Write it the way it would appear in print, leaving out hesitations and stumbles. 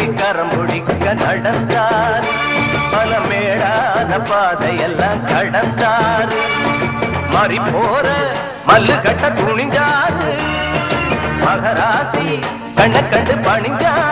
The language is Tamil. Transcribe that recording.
கரம் பிடிக்க நடந்தார். பல மேடான பாதையெல்லாம் கடந்தார். மாறி போற மல்லு கட்ட துணிஞ்சாரு. மகராசி கண்ண கண்டு பணிஞ்சார்.